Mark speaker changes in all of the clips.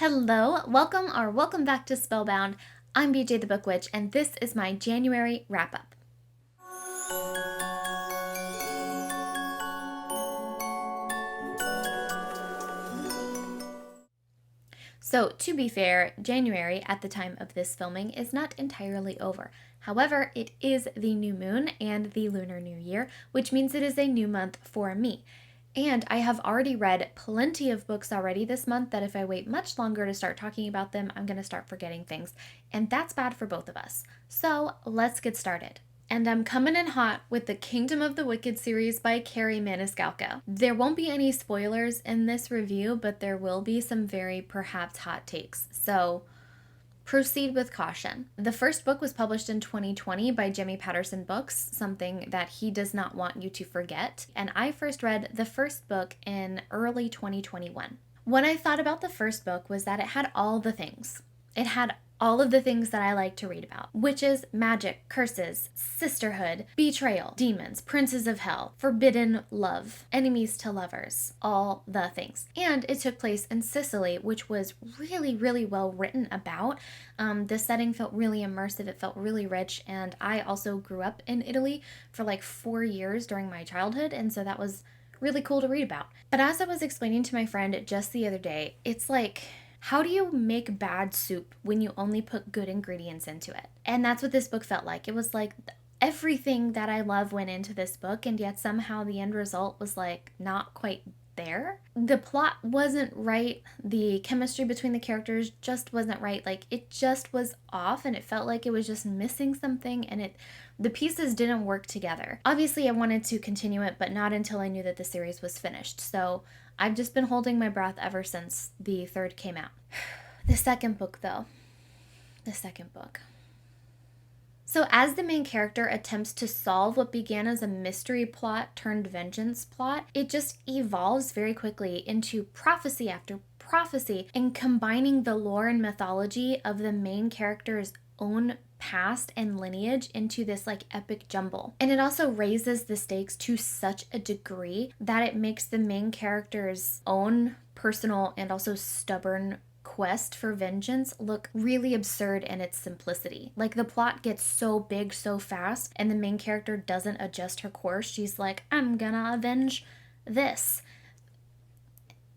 Speaker 1: Hello, welcome back to Spellbound. I'm BJ the Book Witch, and this is my January wrap up. So, to be fair, January at the time of this filming is not entirely over. However, it is the new moon and the Lunar New Year, which means it is a new month for me. And I have already read plenty of books already this month that if I wait much longer to start talking about them, I'm going to start forgetting things. And that's bad for both of us. So let's get started. And I'm coming in hot with the Kingdom of the Wicked series by Kerri Maniscalco. There won't be any spoilers in this review, but there will be some very perhaps hot takes. So proceed with caution. The first book was published in 2020 by Jimmy Patterson Books, something that he does not want you to forget. And I first read the first book in early 2021. What I thought about the first book was that it had all the things. It had all of the things that I like to read about. Witches, magic, curses, sisterhood, betrayal, demons, princes of hell, forbidden love, enemies to lovers, all the things. And it took place in Sicily, which was really, really well written about. The setting felt really immersive, it felt really rich, and I also grew up in Italy for like 4 years during my childhood, and so that was really cool to read about. But as I was explaining to my friend just the other day, it's like, how do you make bad soup when you only put good ingredients into it? And that's what this book felt like. It was like everything that I love went into this book, and yet somehow the end result was like not quite there. The plot wasn't right. The chemistry between the characters just wasn't right. Like, it just was off, and it felt like it was just missing something, and the pieces didn't work together. Obviously, I wanted to continue it, but not until I knew that the series was finished. So I've just been holding my breath ever since the third came out. The second book, though. The second book. So as the main character attempts to solve what began as a mystery plot turned vengeance plot, it just evolves very quickly into prophecy after prophecy, and combining the lore and mythology of the main character's own past and lineage into this like epic jumble. And it also raises the stakes to such a degree that it makes the main character's own personal and also stubborn quest for vengeance look really absurd in its simplicity. Like, the plot gets so big so fast, and the main character doesn't adjust her course. She's like, I'm gonna avenge this.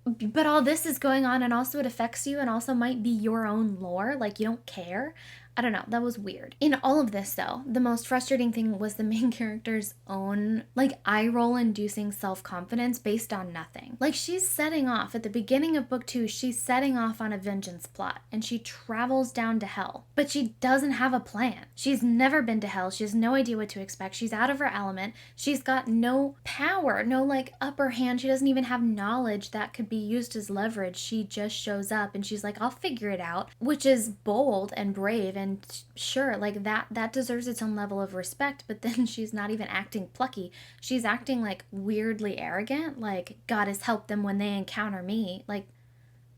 Speaker 1: But all this is going on, and also it affects you, and also might be your own lore. Like, you don't care. I don't know, that was weird. In all of this, though, the most frustrating thing was the main character's own, like, eye-roll inducing self-confidence based on nothing. Like, she's setting off, at the beginning of book 2, she's setting off on a vengeance plot, and she travels down to hell. But she doesn't have a plan. She's never been to hell, she has no idea what to expect, she's out of her element, she's got no power, no, like, upper hand, she doesn't even have knowledge that could be used as leverage. She just shows up, and she's like, I'll figure it out, which is bold and brave, and sure, like, that deserves its own level of respect. But then she's not even acting plucky, she's acting like weirdly arrogant, like, God has helped them when they encounter me. Like,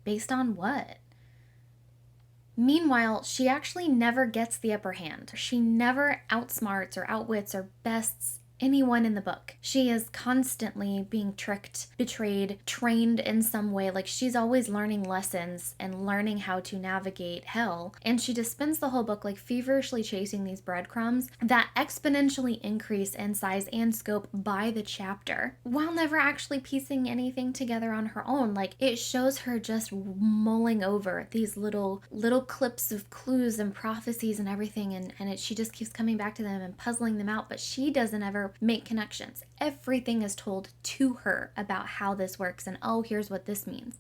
Speaker 1: based on what? Meanwhile, she actually never gets the upper hand. She never outsmarts or outwits or bests anyone in the book. She is constantly being tricked, betrayed, trained in some way. Like, she's always learning lessons and learning how to navigate hell. And she just spends the whole book like feverishly chasing these breadcrumbs that exponentially increase in size and scope by the chapter, while never actually piecing anything together on her own. Like, it shows her just mulling over these little clips of clues and prophecies and everything, and she just keeps coming back to them and puzzling them out, but she doesn't ever make connections. Everything is told to her about how this works, and oh, here's what this means.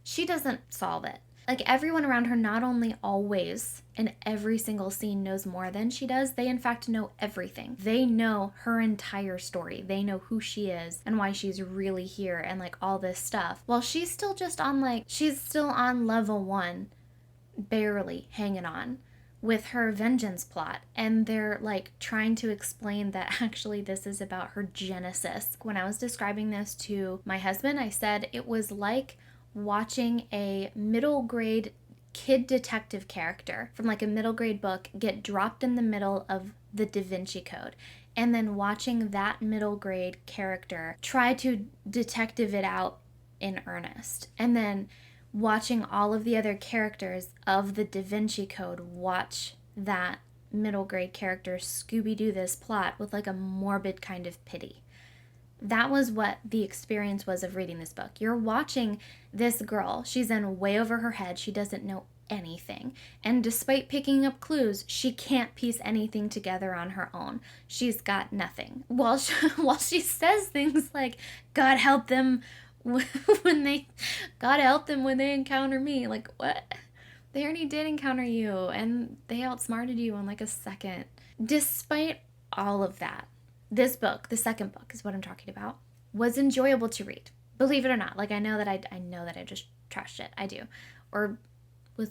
Speaker 1: She doesn't solve it. Like, everyone around her not only always in every single scene knows more than she does, they in fact know everything. They know her entire story. They know who she is and why she's really here and like all this stuff. While she's still just on she's still on level 1, barely hanging on with her vengeance plot, and they're like trying to explain that actually this is about her genesis. When I was describing this to my husband, I said it was like watching a middle grade kid detective character from like a middle grade book get dropped in the middle of the Da Vinci Code, and then watching that middle grade character try to detective it out in earnest. And then watching all of the other characters of the Da Vinci Code watch that middle grade character Scooby-Doo this plot with like a morbid kind of pity. That was what the experience was of reading this book. You're watching this girl. She's in way over her head. She doesn't know anything. And despite picking up clues, she can't piece anything together on her own. She's got nothing. While she says things like, God help them when they encounter me. Like, what? They already did encounter you, and they outsmarted you in like a second. Despite all of that, this book, the second book is what I'm talking about, was enjoyable to read. Believe it or not. Like, I know that I just trashed it. I do. Or was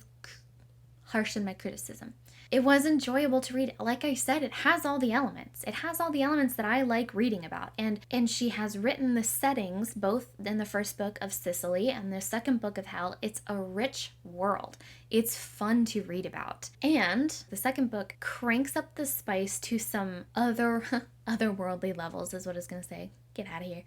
Speaker 1: harsh in my criticism. It was enjoyable to read. Like I said, it has all the elements. It has all the elements that I like reading about. And she has written the settings, both in the first book of Sicily and the second book of Hell. It's a rich world. It's fun to read about. And the second book cranks up the spice to some otherworldly levels, is what I was going to say. Get out of here.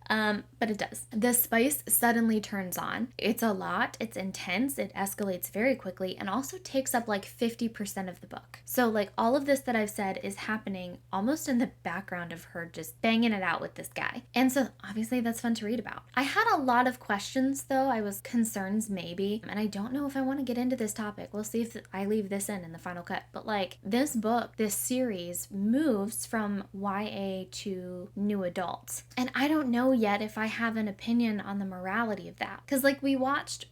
Speaker 1: But it does. The spice suddenly turns on. It's a lot. It's intense. It escalates very quickly and also takes up like 50% of the book. So like all of this that I've said is happening almost in the background of her just banging it out with this guy. And so obviously that's fun to read about. I had a lot of questions though. I was concerns maybe, and I don't know if I want to get into this topic. We'll see if I leave this in the final cut. But like this book, this series moves from YA to new adult. And I don't know yet if I have an opinion on the morality of that. Because like we watched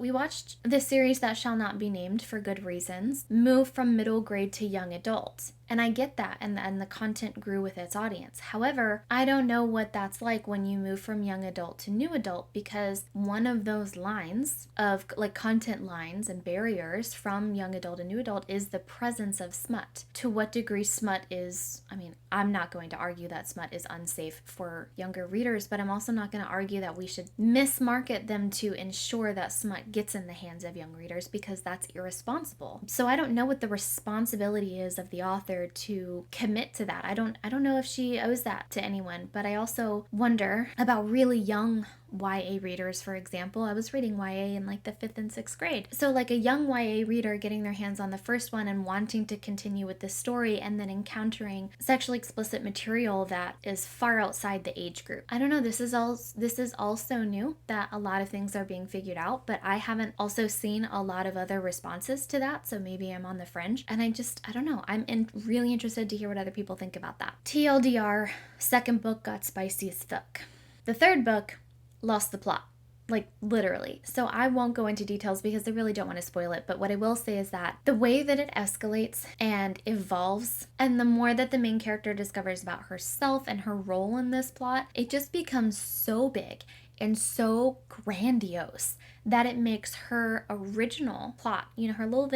Speaker 1: the series that shall not be named for good reasons move from middle grade to young adult. And I get that, and the content grew with its audience. However, I don't know what that's like when you move from young adult to new adult, because one of those lines of like content lines and barriers from young adult and new adult is the presence of smut. To what degree smut is, I mean, I'm not going to argue that smut is unsafe for younger readers, but I'm also not going to argue that we should mismarket them to ensure that smut gets in the hands of young readers, because that's irresponsible. So I don't know what the responsibility is of the author to commit to that. I don't know if she owes that to anyone, but I also wonder about really young YA readers, for example. I was reading YA in like the 5th and 6th grade. So like a young YA reader getting their hands on the first one and wanting to continue with the story and then encountering sexually explicit material that is far outside the age group. I don't know, this is also new that a lot of things are being figured out, but I haven't also seen a lot of other responses to that, so maybe I'm on the fringe. And I don't know. I'm really interested to hear what other people think about that. TLDR, second book got spicy as fuck. The third book lost the plot, like literally. So I won't go into details because I really don't want to spoil it, but what I will say is that the way that it escalates and evolves, and the more that the main character discovers about herself and her role in this plot, it just becomes so big and so grandiose that it makes her original plot, her little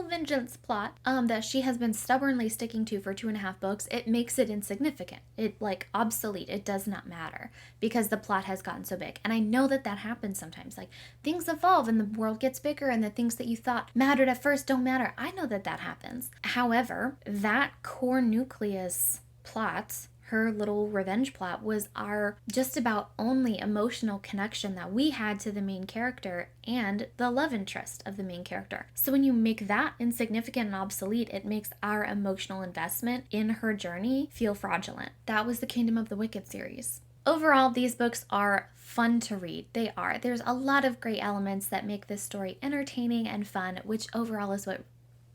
Speaker 1: vengeance plot, that she has been stubbornly sticking to for 2.5 books, it makes it insignificant. It like obsolete. It does not matter because the plot has gotten so big. And I know that that happens sometimes. Like things evolve and the world gets bigger and the things that you thought mattered at first don't matter. I know that that happens. However, that core nucleus plot, her little revenge plot, was our just about only emotional connection that we had to the main character and the love interest of the main character. So when you make that insignificant and obsolete, it makes our emotional investment in her journey feel fraudulent. That was the Kingdom of the Wicked series. Overall, these books are fun to read. They are. There's a lot of great elements that make this story entertaining and fun, which overall is what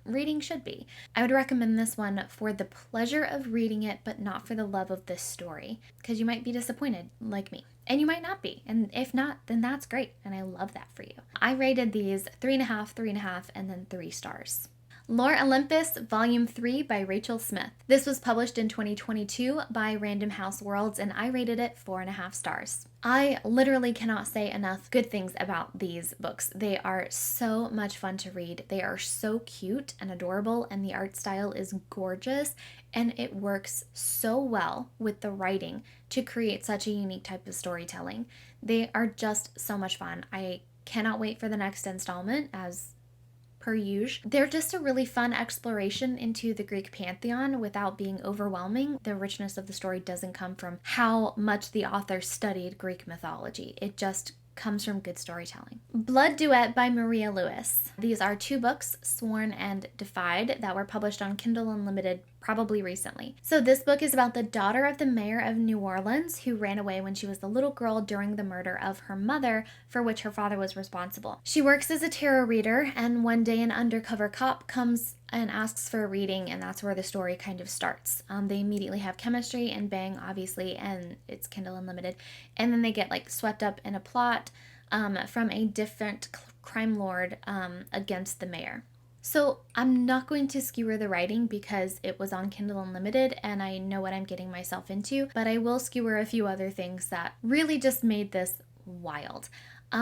Speaker 1: reading should be. I would recommend this one for the pleasure of reading it, but not for the love of this story, because you might be disappointed like me, and you might not be, and if not, then that's great, and I love that for you. I rated these 3.5, 3.5, and then 3 stars. Lore Olympus, Volume 3 by Rachel Smythe. This was published in 2022 by Random House Worlds, and I rated it 4.5 stars. I literally cannot say enough good things about these books. They are so much fun to read. They are so cute and adorable, and the art style is gorgeous, and it works so well with the writing to create such a unique type of storytelling. They are just so much fun. I cannot wait for the next installment, as per usual. They're just a really fun exploration into the Greek pantheon without being overwhelming. The richness of the story doesn't come from how much the author studied Greek mythology. It just comes from good storytelling. Blood Duet by Maria Lewis. These are 2 books, Sworn and Defied, that were published on Kindle Unlimited probably recently. So this book is about the daughter of the mayor of New Orleans who ran away when she was a little girl during the murder of her mother, for which her father was responsible. She works as a tarot reader, and one day an undercover cop comes and asks for a reading, and that's where the story kind of starts. They immediately have chemistry and bang, obviously, and it's Kindle Unlimited. And then they get like swept up in a plot from a different crime lord against the mayor. So I'm not going to skewer the writing because it was on Kindle Unlimited and I know what I'm getting myself into, but I will skewer a few other things that really just made this wild.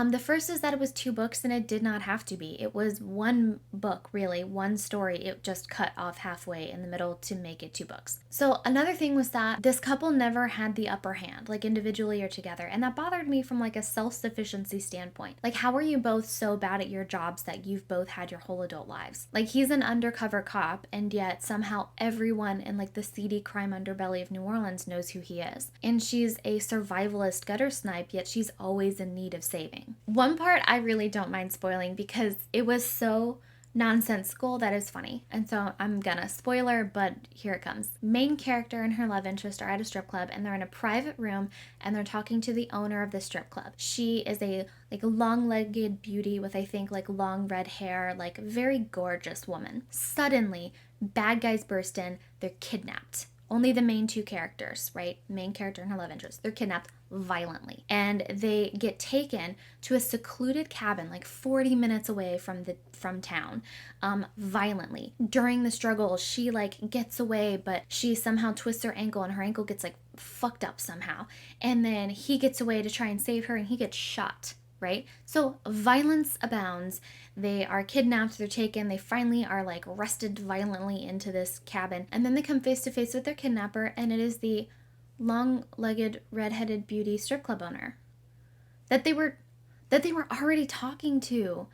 Speaker 1: The first is that it was 2 books and it did not have to be. It was 1 book, really, 1 story. It just cut off halfway in the middle to make it 2 books. So another thing was that this couple never had the upper hand, like individually or together. And that bothered me from like a self-sufficiency standpoint. Like, how are you both so bad at your jobs that you've both had your whole adult lives? Like, he's an undercover cop and yet somehow everyone in like the seedy crime underbelly of New Orleans knows who he is. And she's a survivalist gutter snipe, yet she's always in need of saving. One part I really don't mind spoiling because it was so nonsensical that is funny. And so I'm gonna spoiler, but here it comes. Main character and her love interest are at a strip club and they're in a private room and they're talking to the owner of the strip club. She is a long-legged beauty with I think like long red hair, like very gorgeous woman. Suddenly, bad guys burst in, they're kidnapped. Only the main 2 characters, right? Main character and her love interest. They're kidnapped violently. And they get taken to a secluded cabin like 40 minutes away from town, violently. During the struggle, she like gets away, but she somehow twists her ankle and her ankle gets like fucked up somehow. And then he gets away to try and save her and he gets shot. Right? So violence abounds. They are kidnapped, they're taken, they finally are like arrested violently into this cabin. And then they come face to face with their kidnapper, and it is the long-legged, red-headed beauty strip club owner that they were already talking to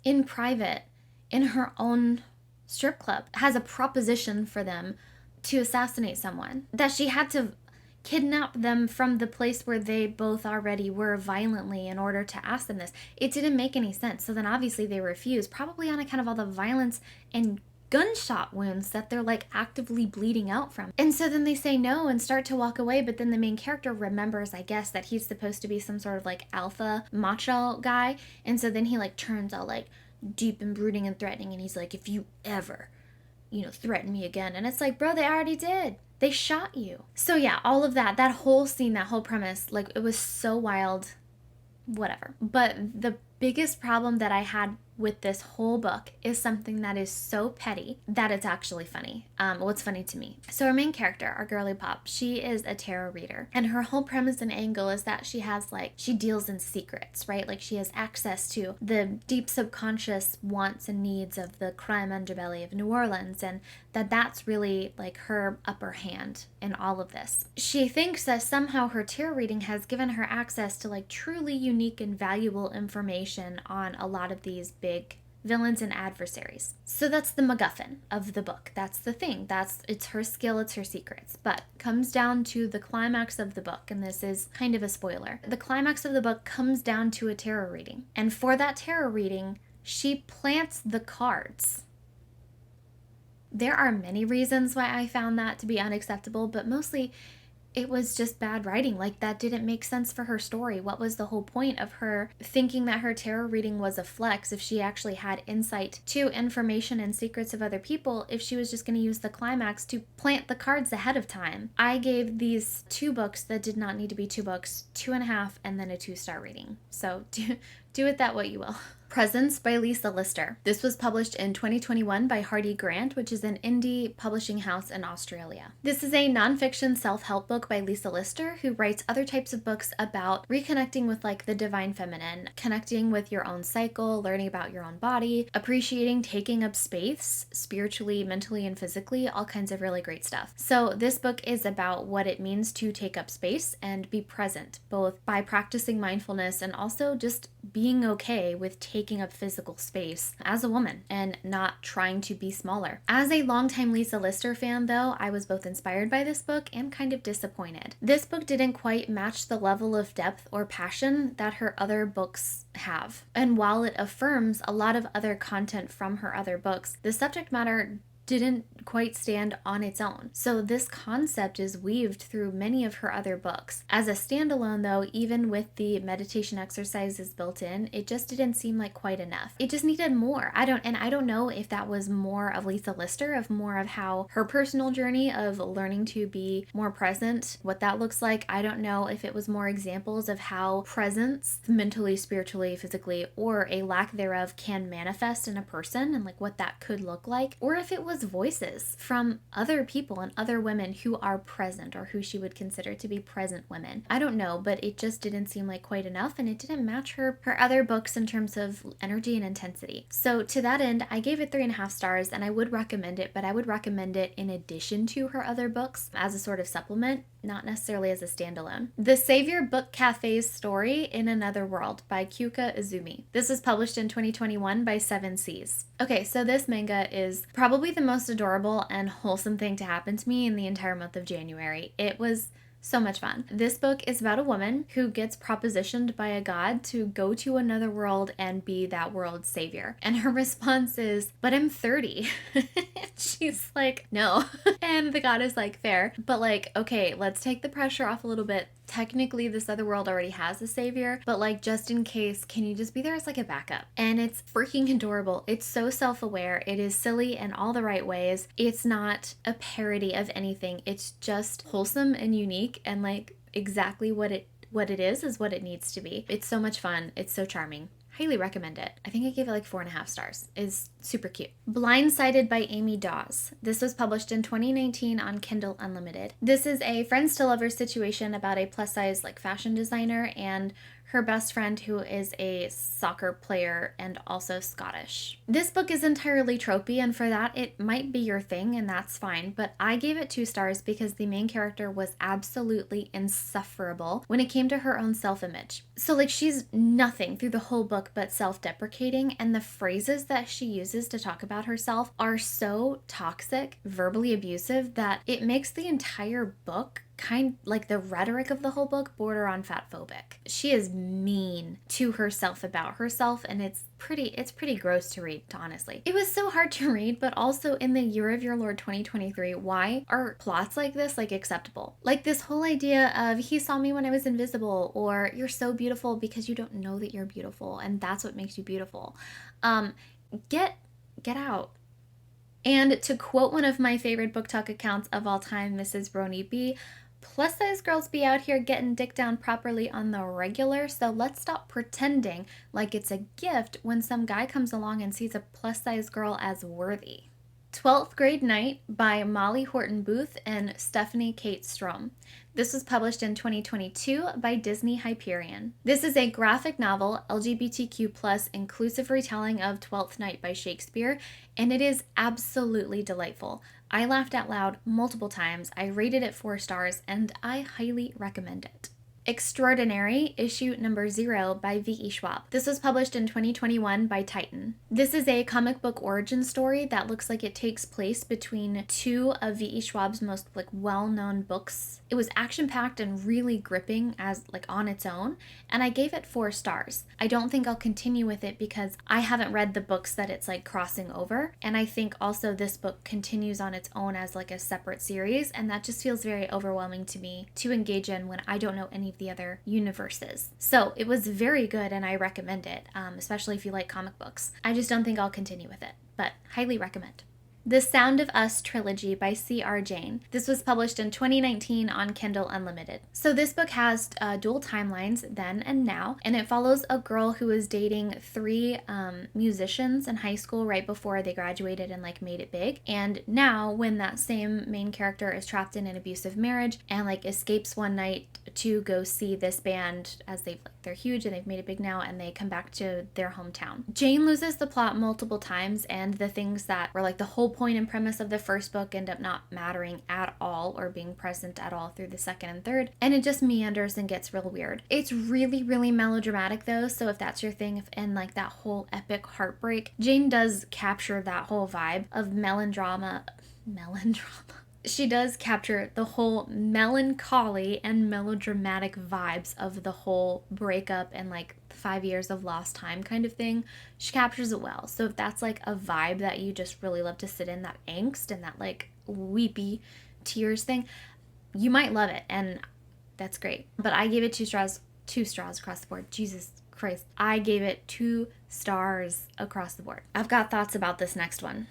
Speaker 1: in private in her own strip club. Has a proposition for them to assassinate someone. That she had to kidnap them from the place where they both already were violently in order to ask them this. It didn't make any sense. So then obviously they refused, probably on account of all the violence and gunshot wounds that they're like actively bleeding out from. And so then they say no and start to walk away, but then the main character remembers, I guess, that he's supposed to be some sort of like alpha macho guy. And so then he like turns all like deep and brooding and threatening, and he's like, if you ever, threaten me again. And it's like, bro, they already did. They shot you. So yeah, all of that whole scene, that whole premise, like it was so wild, whatever. But the biggest problem that I had with this whole book is something that is so petty that it's actually funny. What's funny to me. So our main character, our girly pop, she is a tarot reader. And her whole premise and angle is that she deals in secrets, right? Like she has access to the deep subconscious wants and needs of the crime underbelly of New Orleans. And that's really like her upper hand in all of this. She thinks that somehow her tarot reading has given her access to like truly unique and valuable information on a lot of these big villains and adversaries. So that's the MacGuffin of the book. That's the thing. It's her skill, it's her secrets. But comes down to the climax of the book, and this is kind of a spoiler. The climax of the book comes down to a tarot reading. And for that tarot reading, she plants the cards. There are many reasons why I found that to be unacceptable, but mostly it was just bad writing. Like, that didn't make sense for her story. What was the whole point of her thinking that her tarot reading was a flex if she actually had insight to information and secrets of other people, if she was just going to use the climax to plant the cards ahead of time? I gave these 2 books that did not need to be 2 books, 2.5, and then a 2-star rating. So do with that what you will. Presence by Lisa Lister. This was published in 2021 by Hardy Grant, which is an indie publishing house in Australia. This is a nonfiction self-help book by Lisa Lister, who writes other types of books about reconnecting with like the divine feminine, connecting with your own cycle, learning about your own body, appreciating taking up space spiritually, mentally, and physically, all kinds of really great stuff. So this book is about what it means to take up space and be present, both by practicing mindfulness and also just be being okay with taking up physical space as a woman and not trying to be smaller. As a longtime Lisa Lister fan, though, I was both inspired by this book and kind of disappointed. This book didn't quite match the level of depth or passion that her other books have. And while it affirms a lot of other content from her other books, the subject matter didn't quite stand on its own. So this concept is weaved through many of her other books. As a standalone though, even with the meditation exercises built in, it just didn't seem like quite enough. It just needed more. I don't know if that was more of Lisa Lister, of more of how her personal journey of learning to be more present, what that looks like. I don't know if it was more examples of how presence, mentally, spiritually, physically, or a lack thereof can manifest in a person and like what that could look like, or if it was voices from other people and other women who are present or who she would consider to be present women. I don't know, but it just didn't seem like quite enough, and it didn't match her other books in terms of energy and intensity. So to that end, I gave it 3.5 stars, and I would recommend it, but I would recommend it in addition to her other books as a sort of supplement, not necessarily as a standalone. The Savior Book Cafe's Story in Another World by Kyouka Izumi. This was published in 2021 by Seven Seas. Okay, so this manga is probably the most adorable and wholesome thing to happen to me in the entire month of January. It was so much fun. This book is about a woman who gets propositioned by a god to go to another world and be that world's savior. And her response is, but I'm 30. She's like, no. And the god is like, fair. But like, okay, let's take the pressure off a little bit. Technically, this other world already has a savior, but like, just in case, can you just be there as like a backup? And it's freaking adorable. It's so self-aware. It is silly in all the right ways. It's not a parody of anything. It's just wholesome and unique and like exactly what it is what it needs to be. It's so much fun. It's so charming. Highly recommend it. I think I gave it like 4.5 stars. It's super cute. Blindsided by Amy Dawes. This was published in 2019 on Kindle Unlimited. This is a friends to lovers situation about a plus size like fashion designer and her best friend who is a soccer player and also Scottish. This book is entirely tropey, and for that it might be your thing, and that's fine, but I gave it 2 stars because the main character was absolutely insufferable when it came to her own self-image. So like, she's nothing through the whole book but self-deprecating, and the phrases that she uses to talk about herself are so toxic, verbally abusive, that it makes the entire book kind like the rhetoric of the whole book border on fatphobic. She is mean to herself about herself, and it's pretty gross to read, honestly. It was so hard to read, but also in the year of your Lord 2023, why are plots like this like acceptable? Like this whole idea of he saw me when I was invisible, or you're so beautiful because you don't know that you're beautiful and that's what makes you beautiful. Get out. And to quote one of my favorite book talk accounts of all time, Mrs. Brony B, plus size girls be out here getting dick down properly on the regular, so let's stop pretending like it's a gift when some guy comes along and sees a plus size girl as worthy. 12th Grade Night by Molly Horton Booth and Stephanie Kate Strom. This was published in 2022 by Disney Hyperion. This is a graphic novel, LGBTQ+ inclusive retelling of Twelfth Night by Shakespeare, and it is absolutely delightful. I laughed out loud multiple times, I rated it 4 stars, and I highly recommend it. Extraordinary, issue number 0 by V.E. Schwab. This was published in 2021 by Titan. This is a comic book origin story that looks like it takes place between 2 of V.E. Schwab's most like well-known books. It was action-packed and really gripping as like on its own, and I gave it 4 stars. I don't think I'll continue with it because I haven't read the books that it's like crossing over, and I think also this book continues on its own as like a separate series, and that just feels very overwhelming to me to engage in when I don't know any of the other universes. So it was very good and I recommend it, especially if you like comic books. I just don't think I'll continue with it, but highly recommend. The Sound of Us trilogy by C.R. Jane. This was published in 2019 on Kindle Unlimited. So this book has dual timelines, then and now, and it follows a girl who is dating 3 musicians in high school right before they graduated and like made it big. And now when that same main character is trapped in an abusive marriage and like escapes one night to go see this band as they're huge and they've made it big now, and they come back to their hometown. Jane loses the plot multiple times, and the things that were like the whole point and premise of the first book end up not mattering at all or being present at all through the second and third, and it just meanders and gets real weird. It's really, really melodramatic though, so if that's your thing, and like that whole epic heartbreak, Jane does capture that whole vibe of melodrama. She does capture the whole melancholy and melodramatic vibes of the whole breakup and like 5 years of lost time kind of thing. She captures it well. So if that's like a vibe that you just really love to sit in, that angst and that like weepy tears thing, you might love it, and that's great. But I gave it two straws across the board. Jesus Christ. I gave it 2 stars across the board. I've got thoughts about this next one.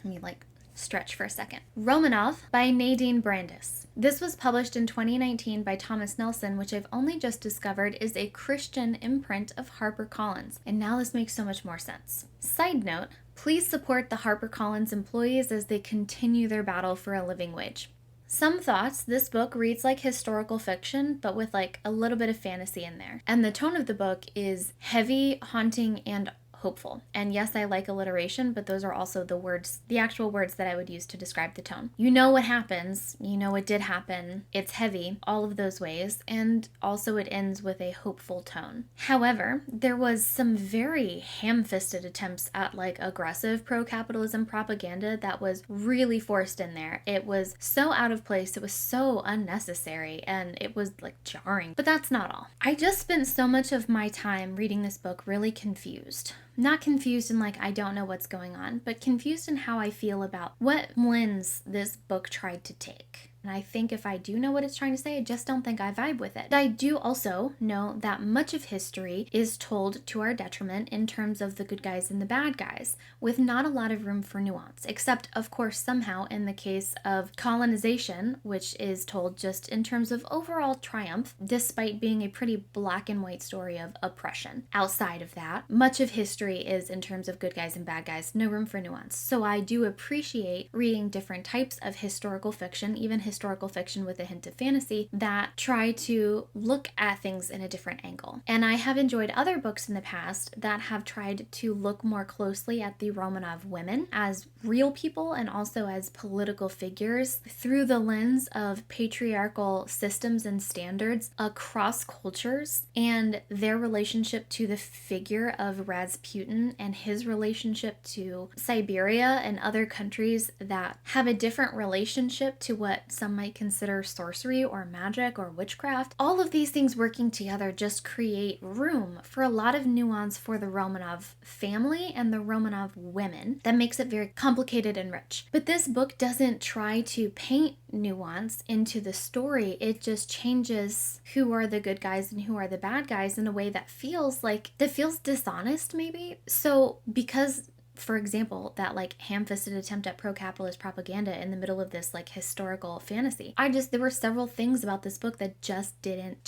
Speaker 1: Let me like stretch for a second. Romanov by Nadine Brandis. This was published in 2019 by Thomas Nelson, which I've only just discovered is a Christian imprint of HarperCollins. And now this makes so much more sense. Side note, please support the HarperCollins employees as they continue their battle for a living wage. Some thoughts, this book reads like historical fiction, but with like a little bit of fantasy in there. And the tone of the book is heavy, haunting, and hopeful. And yes, I like alliteration, but those are also the words, the actual words that I would use to describe the tone. You know what happens, you know it did happen, it's heavy, all of those ways, and also it ends with a hopeful tone. However, there was some very ham-fisted attempts at like aggressive pro-capitalism propaganda that was really forced in there. It was so out of place, it was so unnecessary, and it was like jarring. But that's not all. I just spent so much of my time reading this book really confused. Not confused in like I don't know what's going on, but confused in how I feel about what lens this book tried to take. And I think if I do know what it's trying to say, I just don't think I vibe with it. But I do also know that much of history is told to our detriment in terms of the good guys and the bad guys, with not a lot of room for nuance, except of course somehow in the case of colonization, which is told just in terms of overall triumph, despite being a pretty black and white story of oppression. Outside of that, much of history is in terms of good guys and bad guys, no room for nuance. So I do appreciate reading different types of historical fiction, even historical fiction with a hint of fantasy, that try to look at things in a different angle. And I have enjoyed other books in the past that have tried to look more closely at the Romanov women as real people and also as political figures through the lens of patriarchal systems and standards across cultures and their relationship to the figure of Rasputin and his relationship to Siberia and other countries that have a different relationship to what some might consider sorcery or magic or witchcraft. All of these things working together just create room for a lot of nuance for the Romanov family and the Romanov women that makes it very complicated and rich. But this book doesn't try to paint nuance into the story. It just changes who are the good guys and who are the bad guys in a way that feels dishonest maybe. So because for example, that like ham-fisted attempt at pro-capitalist propaganda in the middle of this like historical fantasy. There were several things about this book that just didn't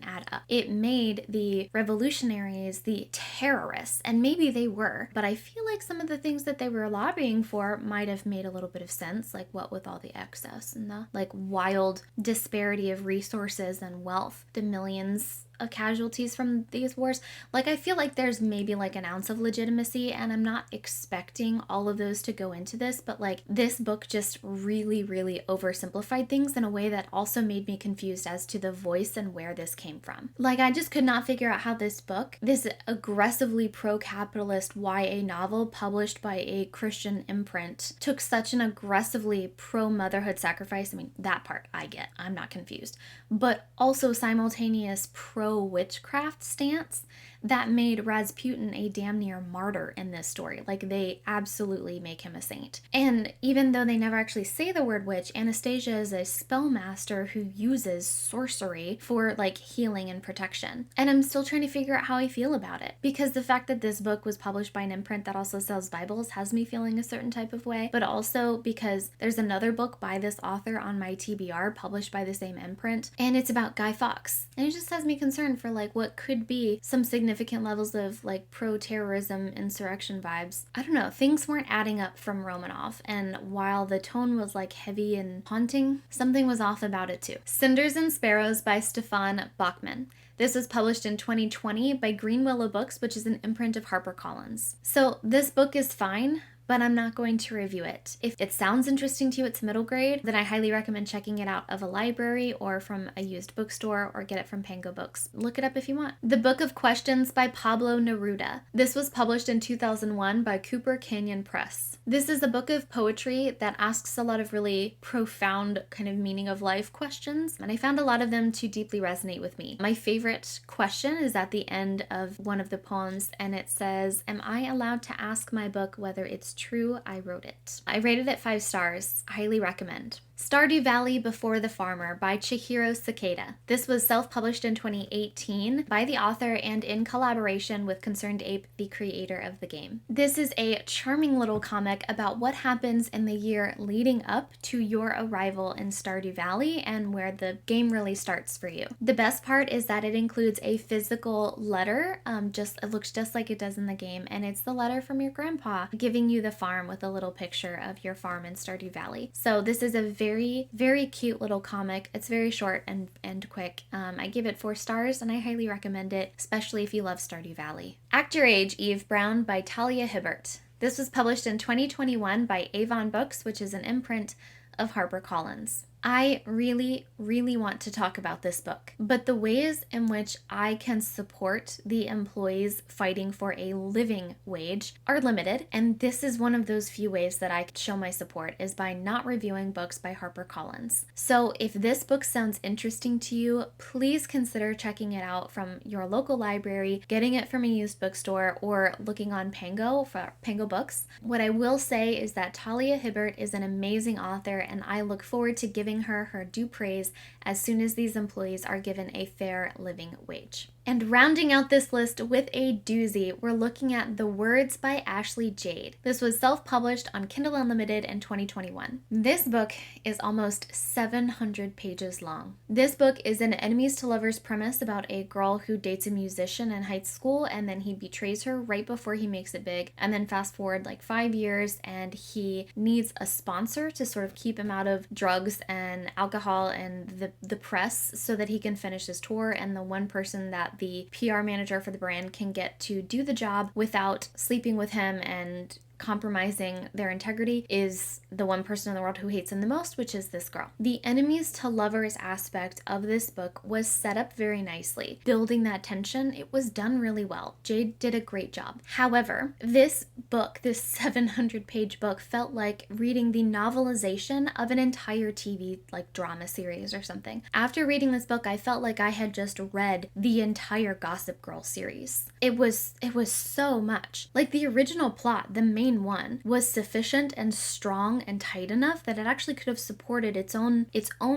Speaker 1: add up. It made the revolutionaries the terrorists, and maybe they were, but I feel like some of the things that they were lobbying for might have made a little bit of sense, like what with all the excess and the like wild disparity of resources and wealth, the millions of casualties from these wars. Like I feel like there's maybe like an ounce of legitimacy, and I'm not expecting all of those to go into this, but like this book just really, really oversimplified things in a way that also made me confused as to the voice and where this came from. Like I just could not figure out how this book, this aggressively pro-capitalist YA novel published by a Christian imprint, took such an aggressively pro-motherhood sacrifice. I mean, that part I get, I'm not confused, but also simultaneous pro-witchcraft stance that made Rasputin a damn near martyr in this story. Like they absolutely make him a saint. And even though they never actually say the word witch, Anastasia is a spellmaster who uses sorcery for like healing and protection. And I'm still trying to figure out how I feel about it, because the fact that this book was published by an imprint that also sells Bibles has me feeling a certain type of way, but also because there's another book by this author on my TBR published by the same imprint, and it's about Guy Fawkes. And it just has me concerned for like what could be some significant levels of like pro-terrorism insurrection vibes. I don't know, things weren't adding up from Romanov, and while the tone was like heavy and haunting, something was off about it too. Cinders Sparrows by Stefan Buchmann. This was published in 2020 by Green Willow Books, which is an imprint of HarperCollins. So this book is fine, but I'm not going to review it. If it sounds interesting to you, it's middle grade, then I highly recommend checking it out of a library or from a used bookstore or get it from Pango Books. Look it up if you want. The Book of Questions by Pablo Neruda. This was published in 2001 by Cooper Canyon Press. This is a book of poetry that asks a lot of really profound kind of meaning of life questions, and I found a lot of them to deeply resonate with me. My favorite question is at the end of one of the poems, and it says, "Am I allowed to ask my book whether it's true I wrote it?" I rated it 5 stars. Highly recommend. Stardew Valley Before the Farmer by Chihiro Sakeda. This was self-published in 2018 by the author and in collaboration with Concerned Ape, the creator of the game. This is a charming little comic about what happens in the year leading up to your arrival in Stardew Valley and where the game really starts for you. The best part is that it includes a physical letter, it looks just like it does in the game, and it's the letter from your grandpa giving you the farm with a little picture of your farm in Stardew Valley. So this is a very, very cute little comic. It's very short and quick. I give it 4 stars and I highly recommend it, especially if you love Stardew Valley. Act Your Age, Eve Brown by Talia Hibbert. This was published in 2021 by Avon Books, which is an imprint of HarperCollins. I really, really want to talk about this book, but the ways in which I can support the employees fighting for a living wage are limited, and this is one of those few ways that I can show my support is by not reviewing books by HarperCollins. So if this book sounds interesting to you, please consider checking it out from your local library, getting it from a used bookstore, or looking on Pango for Pango Books. What I will say is that Talia Hibbert is an amazing author, and I look forward to giving her due praise as soon as these employees are given a fair living wage. And rounding out this list with a doozy, we're looking at The Words by Ashley Jade. This was self-published on Kindle Unlimited in 2021. This book is almost 700 pages long. This book is an enemies to lovers premise about a girl who dates a musician in high school, and then he betrays her right before he makes it big. And then fast forward like 5 years, and he needs a sponsor to sort of keep him out of drugs and alcohol and the press so that he can finish his tour. And the one person that the PR manager for the brand can get to do the job without sleeping with him and compromising their integrity is the one person in the world who hates him the most, which is this girl. The enemies to lovers aspect of this book was set up very nicely. Building that tension, it was done really well. Jade did a great job. However, this book, this 700-page book, felt like reading the novelization of an entire TV drama series or something. After reading this book, I felt like I had just read the entire Gossip Girl series. It was so much. Like the original plot, the main one was sufficient and strong and tight enough that it actually could have supported its own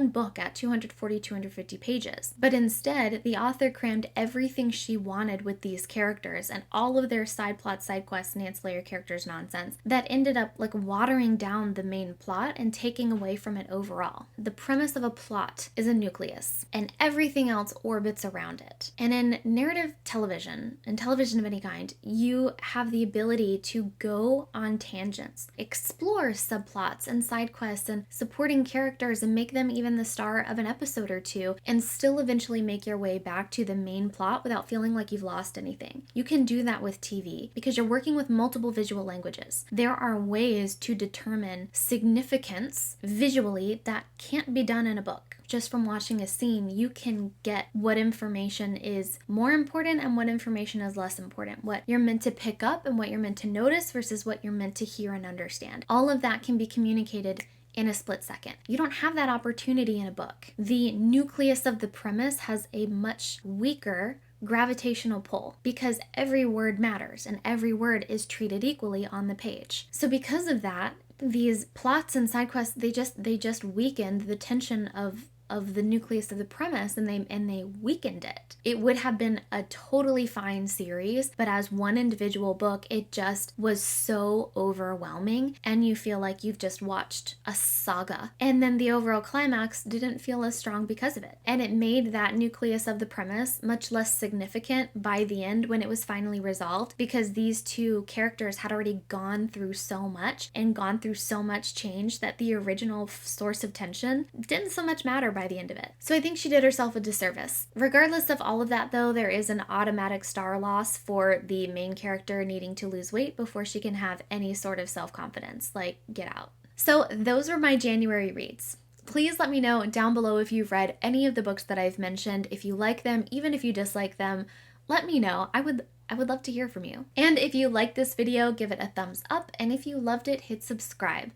Speaker 1: book at 240-250 pages. But instead, the author crammed everything she wanted with these characters and all of their side plots, side quests, and ancillary characters nonsense that ended up watering down the main plot and taking away from it overall. The premise of a plot is a nucleus, and everything else orbits around it. And in narrative television, and television of any kind, you have the ability to go on tangents, explore subplots and side quests and supporting characters and make them even the star of an episode or two, and still eventually make your way back to the main plot without feeling like you've lost anything. You can do that with TV because you're working with multiple visual languages. There are ways to determine significance visually that can't be done in a book. Just from watching a scene, you can get what information is more important and what information is less important, what you're meant to pick up and what you're meant to notice versus what you're meant to hear and understand. All of that can be communicated in a split second. You don't have that opportunity in a book. The nucleus of the premise has a much weaker gravitational pull because every word matters and every word is treated equally on the page. So because of that, these plots and side quests, they just weakened the tension of the nucleus of the premise, and they weakened it. It would have been a totally fine series, but as one individual book, it just was so overwhelming, and you feel like you've just watched a saga. And then the overall climax didn't feel as strong because of it. And it made that nucleus of the premise much less significant by the end when it was finally resolved, because these two characters had already gone through so much and gone through so much change that the original source of tension didn't so much matter by the end of it. So I think she did herself a disservice. Regardless of all of that though, there is an automatic star loss for the main character needing to lose weight before she can have any sort of self-confidence, like Get Out. So those were my January reads. Please let me know down below if you've read any of the books that I've mentioned. If you like them, even if you dislike them, let me know. I would love to hear from you. And if you like this video, give it a thumbs up. And if you loved it, hit subscribe.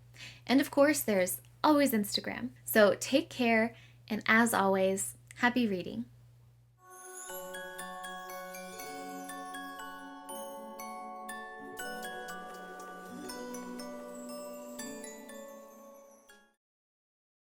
Speaker 1: And of course, there's always Instagram. So take care. And as always, happy reading.